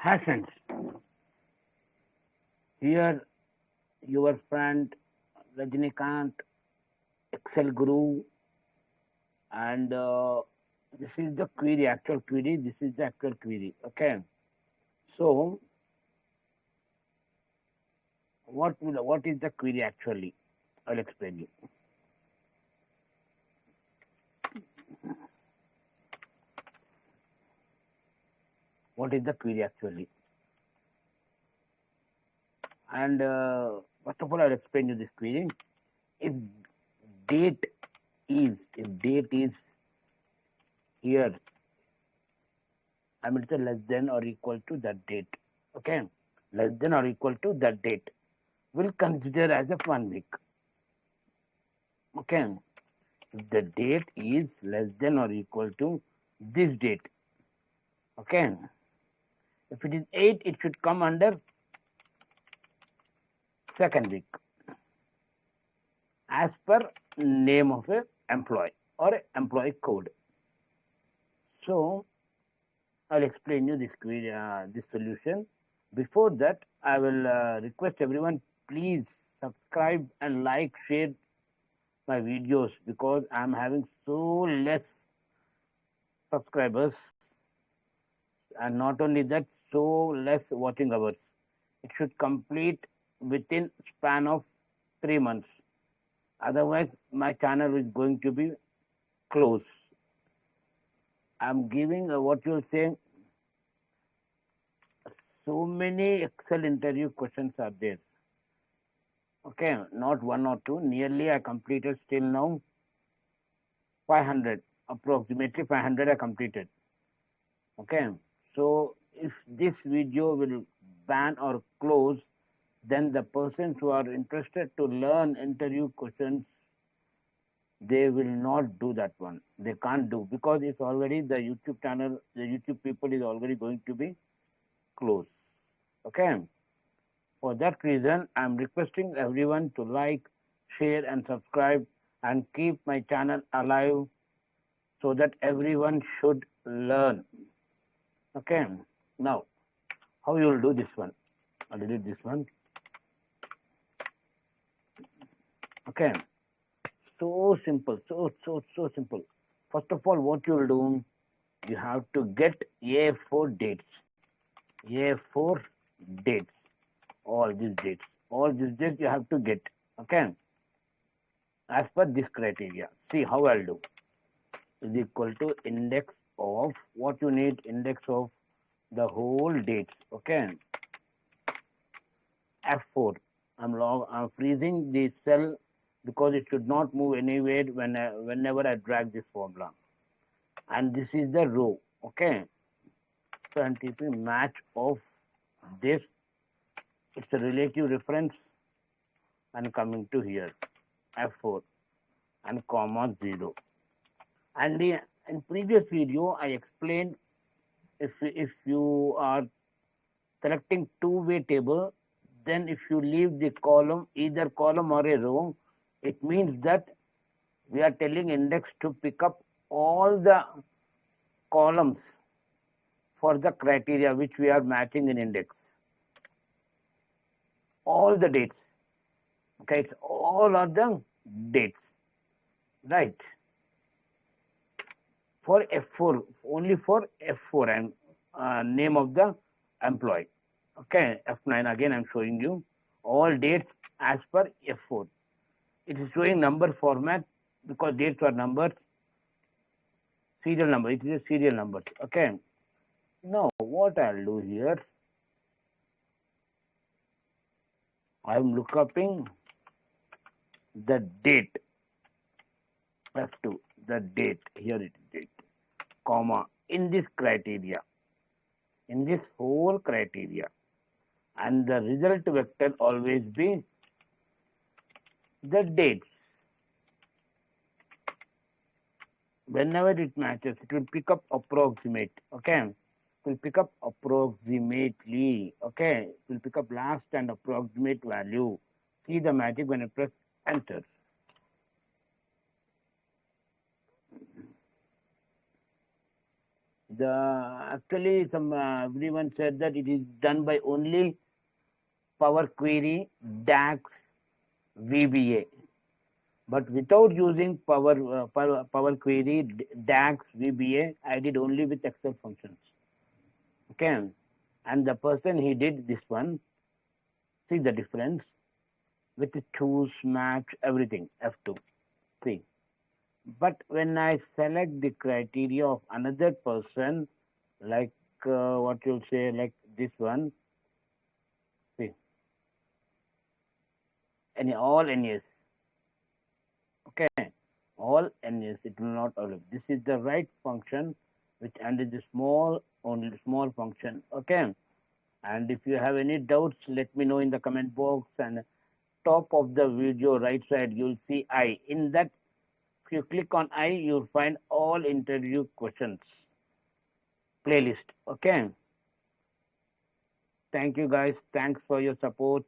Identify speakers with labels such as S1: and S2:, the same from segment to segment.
S1: Hi friends, here your friend Rajnikant, Excelguru, and this is the query, actual query. This is the actual query. Okay, so what is the query actually? I'll explain you. What is the query actually? And first of all, I'll explain you this query. If date if date is here, I mean, it's less than or equal to that date. Okay, less than or equal to that date. We'll consider as a 1 week. Okay, if the date is less than or equal to this date. Okay, if it is 8, it should come under second week as per name of a employee or a employee code. So I'll explain you this query, this solution. Before that, I will request everyone, please subscribe and like, share my videos, because I'm having so less subscribers, and not only that, so less watching hours. It should complete within span of 3 months. Otherwise, my channel is going to be closed. I'm giving what you'll say. So many Excel interview questions are there. Okay, not one or two. Nearly I completed still now 500, approximately 500 I completed. Okay, so if this video will ban or close, then the persons who are interested to learn interview questions, they will not do that one. They can't do, because it's already the YouTube channel, the YouTube people is already going to be closed. Okay, for that reason, I'm requesting everyone to like, share, and subscribe, and keep my channel alive, so that everyone should learn. Okay, now how you will do this one? I'll delete this one. Okay, so simple, so simple. First of all, what you will do, you have to get A4 dates. A4 dates. All these dates you have to get. Okay, as per this criteria. See how I'll do. Is equal to index of what you need, index of the whole dates. Okay, F4. I'm freezing the cell because it should not move anywhere whenever I drag this formula. And this is the row. Okay, so NTP match of this. It's a relative reference, and coming to here F4 and comma 0. And in previous video I explained, if you are selecting two-way table, then if you leave the column, either column or a row, it means that we are telling index to pick up all the columns for the criteria which we are matching in index. All the dates. Okay, it's all of the dates. Right. For F4, only for F4 and name of the employee. Okay, F9 again I'm showing you all dates as per F4. It is showing number format because dates are numbers, serial number. It is a serial number. Okay. Now what I'll do here, I'm looking the date. F2, the date. Here it is date, comma, in this criteria, in this whole criteria, and the result vector always be the dates. Whenever it matches, it will pick up approximate. Okay, it will pick up approximately. Okay, it will pick up last and approximate value. See the magic when I press enter. actually some everyone said that it is done by only Power Query, DAX, VBA. But without using Power Query, DAX, VBA, I did only with Excel functions. Okay, and the person he did this one, see the difference with the choose, match, everything, F2, see. But when I select the criteria of another person, like what you'll say, like this one, see, all NS, okay, all NS, it will not allow. This is the right function, which and it is small, only small function, okay. And if you have any doubts, let me know in the comment box. And top of the video, right side, you'll see I. In that, if you click on I, you'll find all interview questions playlist. Okay. Thank you guys. Thanks for your support.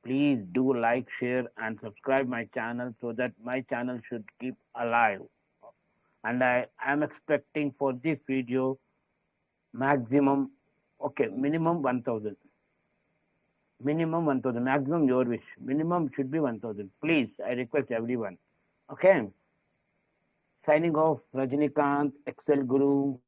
S1: Please do like, share, and subscribe my channel so that my channel should keep alive. And I am expecting for this video maximum, okay, minimum 1000. Minimum 1000. Maximum your wish. Minimum should be 1000. Please, I request everyone. Okay. Signing off, Rajinikanth, Excelguru.